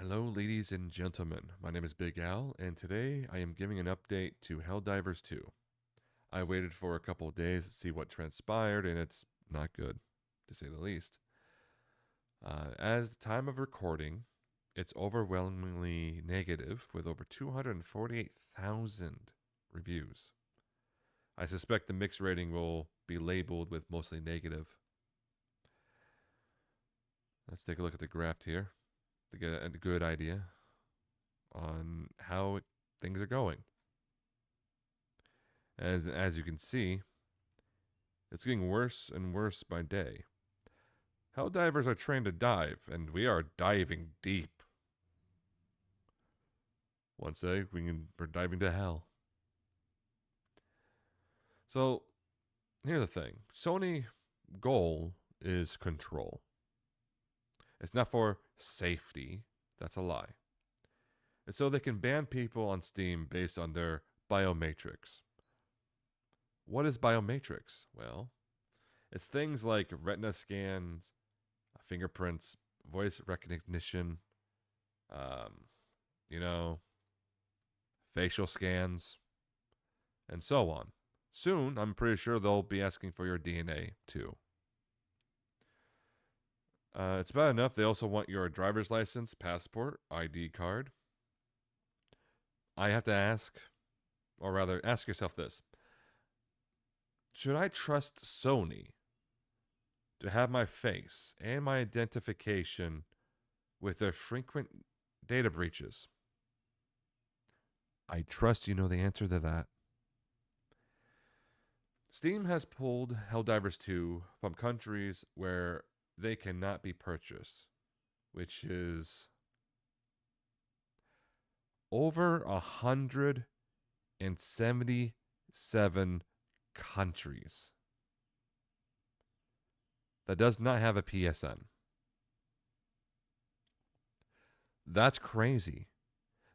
Hello, ladies and gentlemen. My name is Big Al, and today I am giving an update to Helldivers 2. I waited for a couple of days to see what transpired, and it's not good, to say the least. As the time of recording, it's overwhelmingly negative with over 248,000 reviews. I suspect the mixed rating will be labeled with mostly negative. Let's take a look at the graph here to get a good idea on how things are going. As you can see, it's getting worse and worse by day. Helldivers are trained to dive, and we are diving deep. One sec, we're diving to hell. So, here's the thing. Sony goal is control. It's not for safety. That's a lie. It's so they can ban people on Steam based on their biometrics. What is biometrics? Well, it's things like retina scans, fingerprints, voice recognition, you know, facial scans, and so on. Soon, I'm pretty sure they'll be asking for your DNA too. It's bad enough they also want your driver's license, passport, ID card. I have to ask, or rather, ask yourself this. Should I trust Sony to have my face and my identification with their frequent data breaches? I trust you know the answer to that. Steam has pulled Helldivers 2 from countries where they cannot be purchased, which is over 177 countries that does not have a PSN. That's crazy.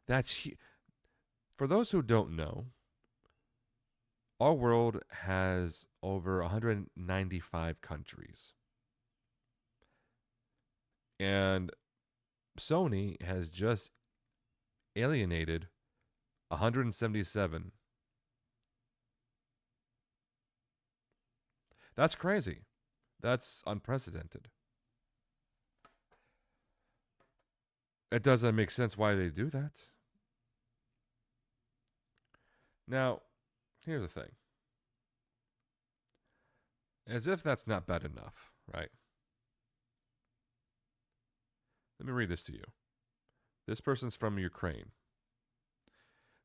For those who don't know, our world has over 195 countries. And Sony has just alienated 177. That's crazy. That's unprecedented. It doesn't make sense why they do that. Now, here's the thing. As if that's not bad enough, right? Let me read this to you. This person's from Ukraine.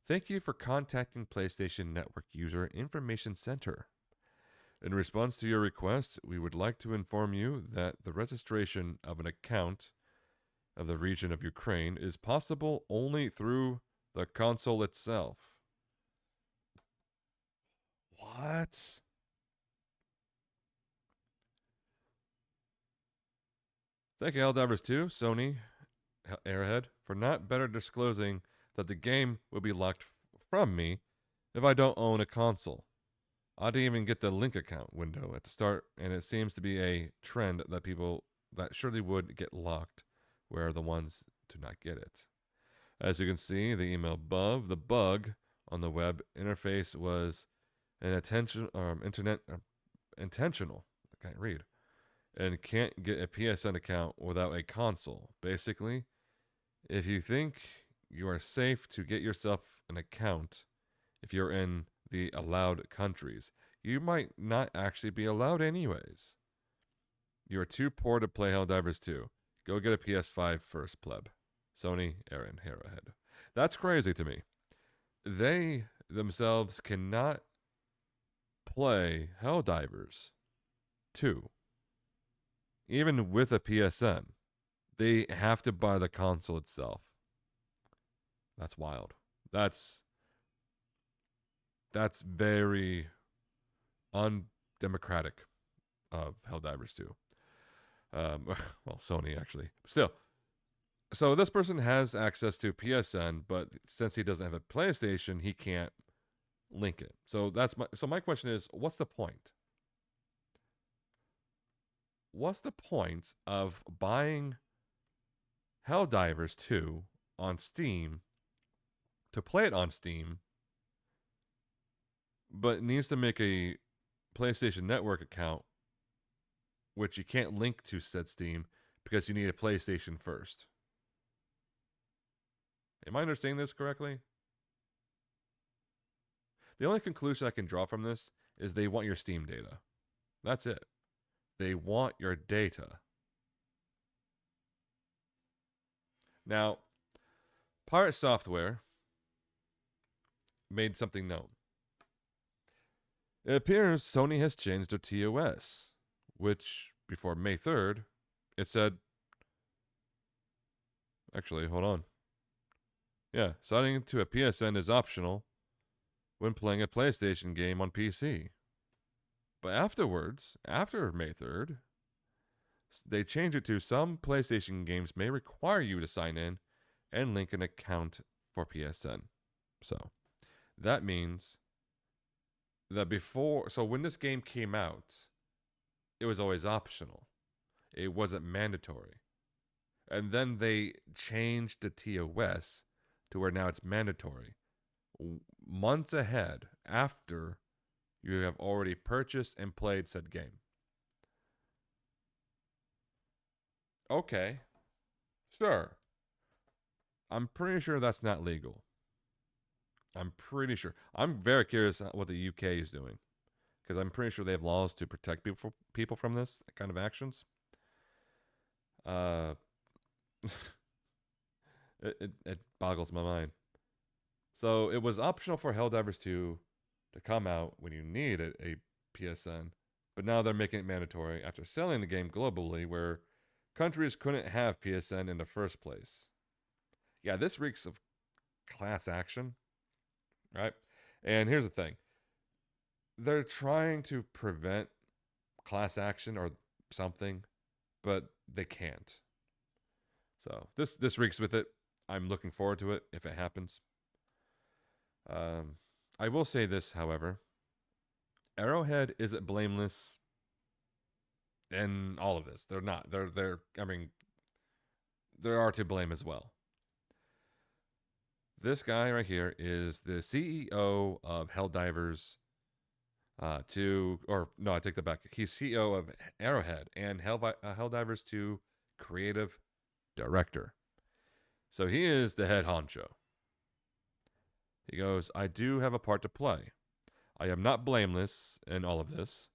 Thank you for contacting PlayStation Network User Information Center. In response to your request, we would like to inform you that the registration of an account of the region of Ukraine is possible only through the console itself. What? Thank you, Helldivers 2, Sony, Arrowhead, for not better disclosing that the game will be locked from me if I don't own a console. I didn't even get the link account window at the start, and it seems to be a trend that people that surely would get locked were the ones to not get it. As you can see, the email above, the bug on the web interface was intentional. I can't read. And can't get a PSN account without a console. Basically, if you think you are safe to get yourself an account if you're in the allowed countries, you might not actually be allowed anyways. You are too poor to play Helldivers 2. Go get a PS5 first, pleb. Sony, Aaron, Arrowhead. That's crazy to me. They themselves cannot play Helldivers 2. Even with a PSN. They have to buy the console itself. That's wild. That's very undemocratic of Helldivers 2. Well, Sony actually. Still. So this person has access to PSN, but since he doesn't have a PlayStation, he can't link it. So my question is, what's the point? What's the point of buying Helldivers 2 on Steam to play it on Steam, but needs to make a PlayStation Network account, which you can't link to said Steam because you need a PlayStation first. Am I understanding this correctly? The only conclusion I can draw from this is they want your Steam data. That's it. They want your data. Now, Pirate Software made something known. It appears Sony has changed their TOS, which before May 3rd, it said, actually, hold on. Yeah, signing into a PSN is optional when playing a PlayStation game on PC. But afterwards, after May 3rd, they changed it to some PlayStation games may require you to sign in and link an account for PSN. So that means that when this game came out, it was always optional. It wasn't mandatory. And then they changed the TOS to where now it's mandatory. Months ahead after you have already purchased and played said game. Okay. Sure. I'm pretty sure that's not legal. I'm pretty sure. I'm very curious what the UK is doing, because I'm pretty sure they have laws to protect people from this kind of actions. It boggles my mind. So it was optional for Helldivers 2 to come out when you needed a PSN, but now they're making it mandatory after selling the game globally, where countries couldn't have PSN in the first place. Yeah, this reeks of class action, right? And here's the thing. They're trying to prevent class action or something, but they can't. So this reeks with it. I'm looking forward to it if it happens. I will say this, however. Arrowhead isn't blameless in all of this. They're not. I mean, they are to blame as well. This guy right here is the CEO of Helldivers I take that back. He's CEO of Arrowhead and Helldivers 2 creative director. So he is the head honcho. He goes, I do have a part to play. I am not blameless in all of this.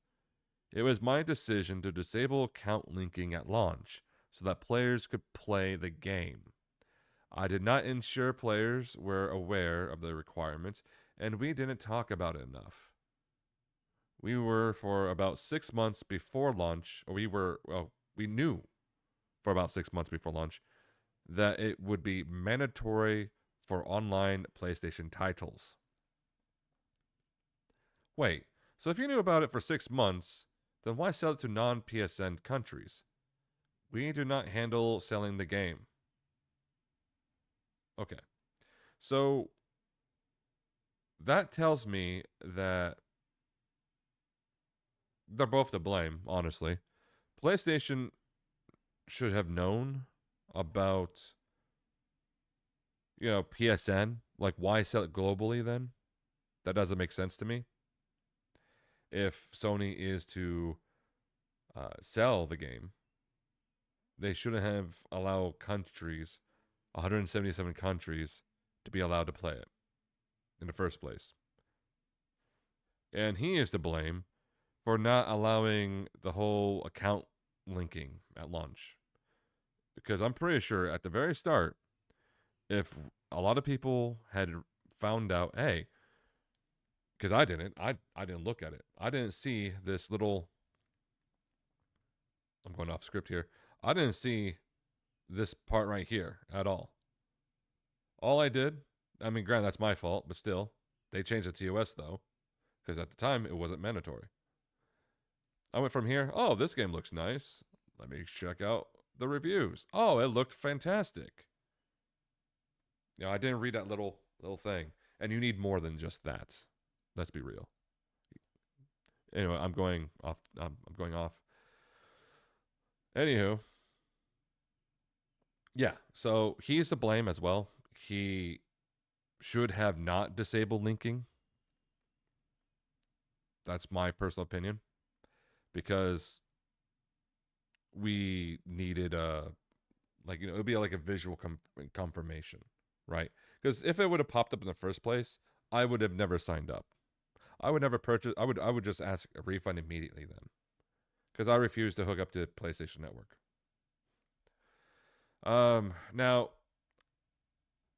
It was my decision to disable account linking at launch so that players could play the game. I did not ensure players were aware of the requirements, and we didn't talk about it enough. We were for about 6 months before launch, or we knew for about 6 months before launch that it would be mandatory for online PlayStation titles. Wait, so if you knew about it for 6 months, then why sell it to non-PSN countries? We do not handle selling the game. Okay. So that tells me that they're both to blame, honestly. PlayStation should have known about, PSN. Like, why sell it globally then? That doesn't make sense to me. If Sony is to sell the game, they shouldn't have allowed countries, 177 countries, to be allowed to play it in the first place. And he is to blame for not allowing the whole account linking at launch. Because I'm pretty sure at the very start, if a lot of people had found out, hey, because I didn't look at it. I didn't see this little, I'm going off script here. I didn't see this part right here at all. All I did, I mean, granted, that's my fault, but still, they changed the TOS though, because at the time it wasn't mandatory. I went from here, oh, this game looks nice. Let me check out the reviews. Oh, it looked fantastic. I didn't read that little thing. And you need more than just that. Let's be real. Anyway, I'm going off. Anywho, Yeah, so he's to blame as well. He should have not disabled linking. That's my personal opinion, because we needed a, like, it would be like a visual confirmation, right? Because if it would have popped up in the first place, I would have never signed up. I would never purchase. I would just ask a refund immediately then, because I refuse to hook up to PlayStation Network. Now,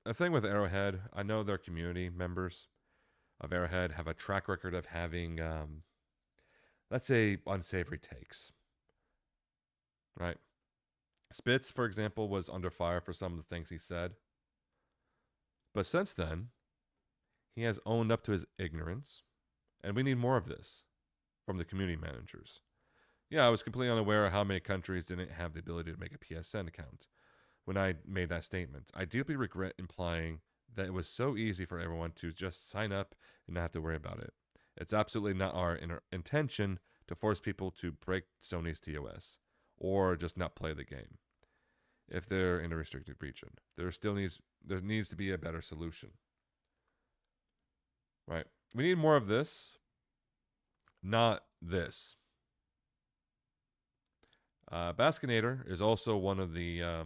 a thing with Arrowhead, I know their community members of Arrowhead have a track record of having, let's say, unsavory takes, right? Spitz, for example, was under fire for some of the things he said. But since then, he has owned up to his ignorance, and we need more of this from the community managers. Yeah, I was completely unaware of how many countries didn't have the ability to make a PSN account when I made that statement. I deeply regret implying that it was so easy for everyone to just sign up and not have to worry about it. It's absolutely not our intention to force people to break Sony's TOS or just not play the game if they're in a restricted region. There needs to be a better solution. Right? We need more of this, not this. Baskinator is also one of the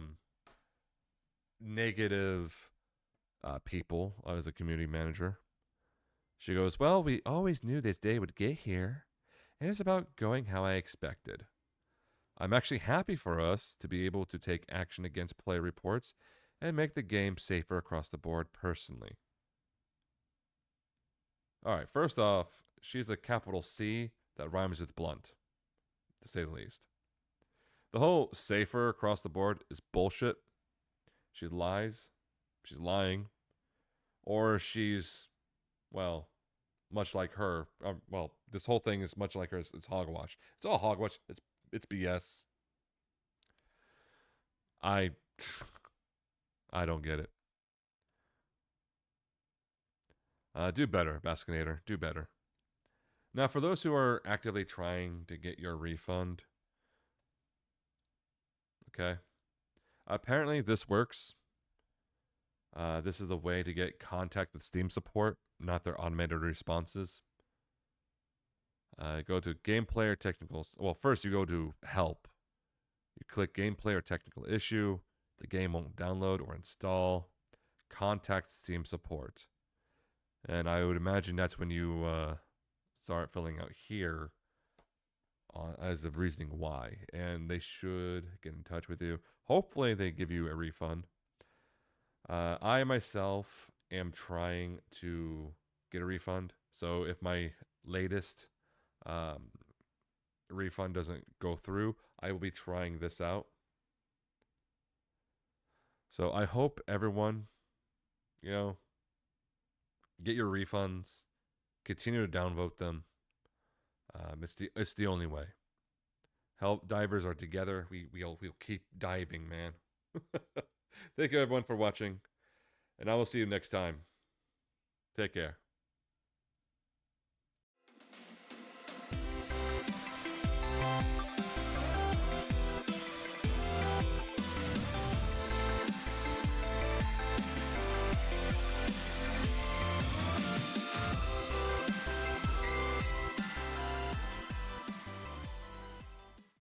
negative people as a community manager. She goes, "Well, we always knew this day would get here, and it's about going how I expected. I'm actually happy for us to be able to take action against player reports and make the game safer across the board personally." All right, first off, she's a capital C that rhymes with blunt, to say the least. The whole safer across the board is bullshit. She lies. She's lying. Or she's, well, much like her. Well, this whole thing is much like her. It's hogwash. It's all hogwash. It's BS. I I don't get it. Do better, Baskinator. Do better. Now, for those who are actively trying to get your refund, okay, apparently this works. This is the way to get contact with Steam support, not their automated responses. Go to gameplay or technicals. Well, first you go to help. You click gameplay or technical issue. The game won't download or install. Contact Steam support. And I would imagine that's when you start filling out here as the reasoning why. And they should get in touch with you. Hopefully they give you a refund. I myself am trying to get a refund. So if my latest refund doesn't go through, I will be trying this out. So I hope everyone, get your refunds, continue to downvote them. It's the only way. Helldivers are together. We'll keep diving, man. Thank you everyone for watching, and I will see you next time. Take care.